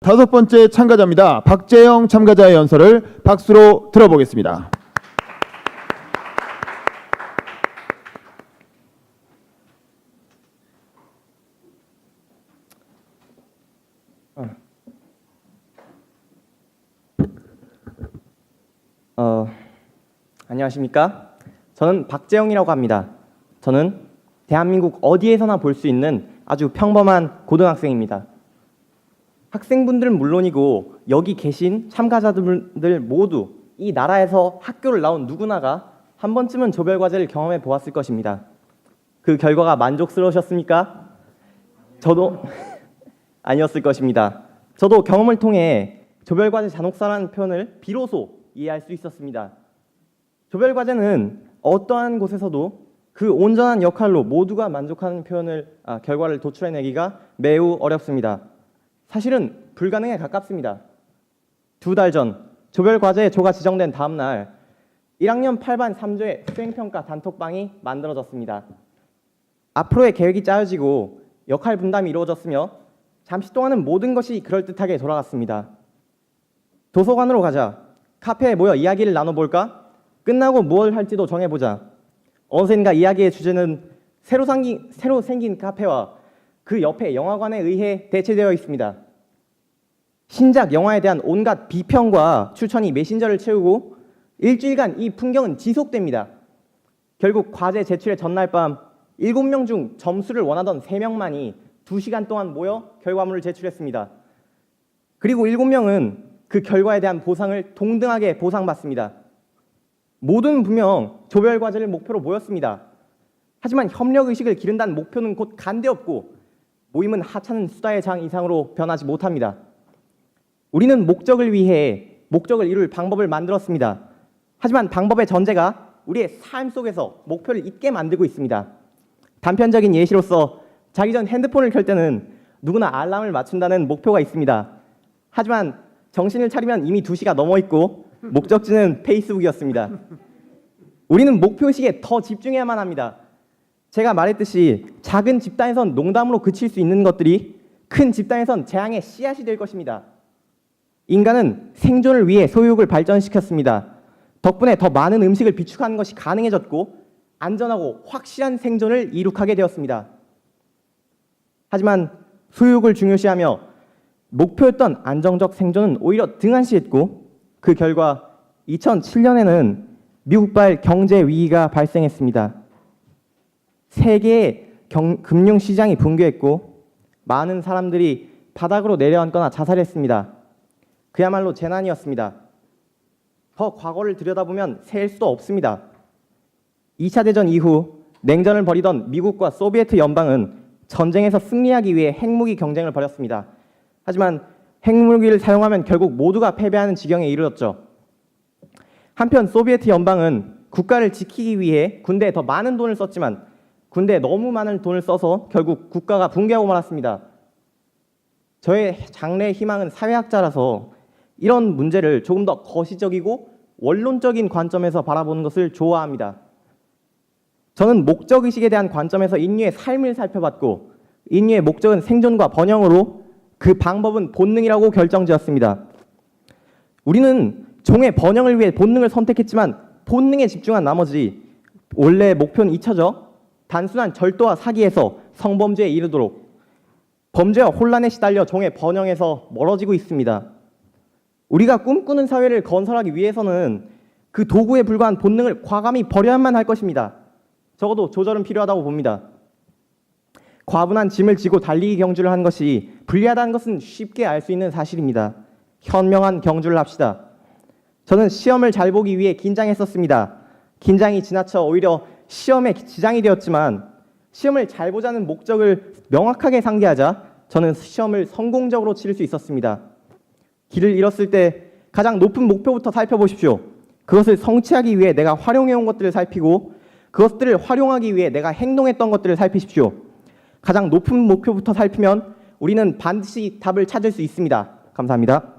다섯 번째 참가자입니다. 박재영 참가자의 연설을 박수로 들어보겠습니다. 안녕하십니까? 저는 박재영이라고 합니다. 저는 대한민국 어디에서나 볼 수 있는 아주 평범한 고등학생입니다. 학생분들은 물론이고 여기 계신 참가자들 모두 이 나라에서 학교를 나온 누구나가 한 번쯤은 조별과제를 경험해 보았을 것입니다. 그 결과가 만족스러우셨습니까? 저도 아니었을 것입니다. 저도 경험을 통해 조별과제 잔혹사라는 표현을 비로소 이해할 수 있었습니다. 조별과제는 어떠한 곳에서도 그 온전한 역할로 모두가 만족하는 결과를 도출해내기가 매우 어렵습니다. 사실은 불가능에 가깝습니다. 2달 전 조별과제 조가 지정된 다음 날 1학년 8반 3조의 수행평가 단톡방이 만들어졌습니다. 앞으로의 계획이 짜여지고 역할 분담이 이루어졌으며 잠시 동안은 모든 것이 그럴듯하게 돌아갔습니다. 도서관으로 가자. 카페에 모여 이야기를 나눠볼까? 끝나고 무엇을 할지도 정해보자. 어느샌가 이야기의 주제는 새로 생긴 카페와 그 옆에 영화관에 의해 대체되어 있습니다. 신작 영화에 대한 온갖 비평과 추천이 메신저를 채우고 일주일간 이 풍경은 지속됩니다. 결국 과제 제출의 전날 밤 7명 중 점수를 원하던 3명만이 2시간 동안 모여 결과물을 제출했습니다. 그리고 7명은 그 결과에 대한 보상을 동등하게 보상받습니다. 모두는 분명 조별과제를 목표로 모였습니다. 하지만 협력의식을 기른다는 목표는 곧 간대없고 모임은 하찮은 수다의 장 이상으로 변하지 못합니다. 우리는 목적을 위해 목적을 이룰 방법을 만들었습니다. 하지만 방법의 전제가 우리의 삶 속에서 목표를 잊게 만들고 있습니다. 단편적인 예시로서 자기 전 핸드폰을 켤 때는 누구나 알람을 맞춘다는 목표가 있습니다. 하지만 정신을 차리면 이미 2시가 넘어 있고 목적지는 페이스북이었습니다. 우리는 목표의식에 더 집중해야만 합니다. 제가 말했듯이 작은 집단에선 농담으로 그칠 수 있는 것들이 큰 집단에선 재앙의 씨앗이 될 것입니다. 인간은 생존을 위해 소유욕을 발전시켰습니다. 덕분에 더 많은 음식을 비축하는 것이 가능해졌고 안전하고 확실한 생존을 이룩하게 되었습니다. 하지만 소유욕을 중요시하며 목표였던 안정적 생존은 오히려 등한시했고 그 결과 2007년에는 미국발 경제 위기가 발생했습니다. 세계의 금융시장이 붕괴했고 많은 사람들이 바닥으로 내려앉거나 자살했습니다. 그야말로 재난이었습니다. 더 과거를 들여다보면 셀 수도 없습니다. 2차 대전 이후 냉전을 벌이던 미국과 소비에트 연방은 전쟁에서 승리하기 위해 핵무기 경쟁을 벌였습니다. 하지만 핵무기를 사용하면 결국 모두가 패배하는 지경에 이르렀죠. 한편 소비에트 연방은 국가를 지키기 위해 군대에 더 많은 돈을 썼지만 군대에 너무 많은 돈을 써서 결국 국가가 붕괴하고 말았습니다. 저의 장래의 희망은 사회학자라서 이런 문제를 조금 더 거시적이고 원론적인 관점에서 바라보는 것을 좋아합니다. 저는 목적의식에 대한 관점에서 인류의 삶을 살펴봤고 인류의 목적은 생존과 번영으로 그 방법은 본능이라고 결정지었습니다. 우리는 종의 번영을 위해 본능을 선택했지만 본능에 집중한 나머지 원래 목표는 잊혀져 단순한 절도와 사기에서 성범죄에 이르도록 범죄와 혼란에 시달려 종의 번영에서 멀어지고 있습니다. 우리가 꿈꾸는 사회를 건설하기 위해서는 그 도구에 불과한 본능을 과감히 버려야만 할 것입니다. 적어도 조절은 필요하다고 봅니다. 과분한 짐을 지고 달리기 경주를 한 것이 불리하다는 것은 쉽게 알 수 있는 사실입니다. 현명한 경주를 합시다. 저는 시험을 잘 보기 위해 긴장했었습니다. 긴장이 지나쳐 오히려 시험에 지장이 되었지만 시험을 잘 보자는 목적을 명확하게 상기하자 저는 시험을 성공적으로 치를 수 있었습니다. 길을 잃었을 때 가장 높은 목표부터 살펴보십시오. 그것을 성취하기 위해 내가 활용해온 것들을 살피고 그것들을 활용하기 위해 내가 행동했던 것들을 살피십시오. 가장 높은 목표부터 살피면 우리는 반드시 답을 찾을 수 있습니다. 감사합니다.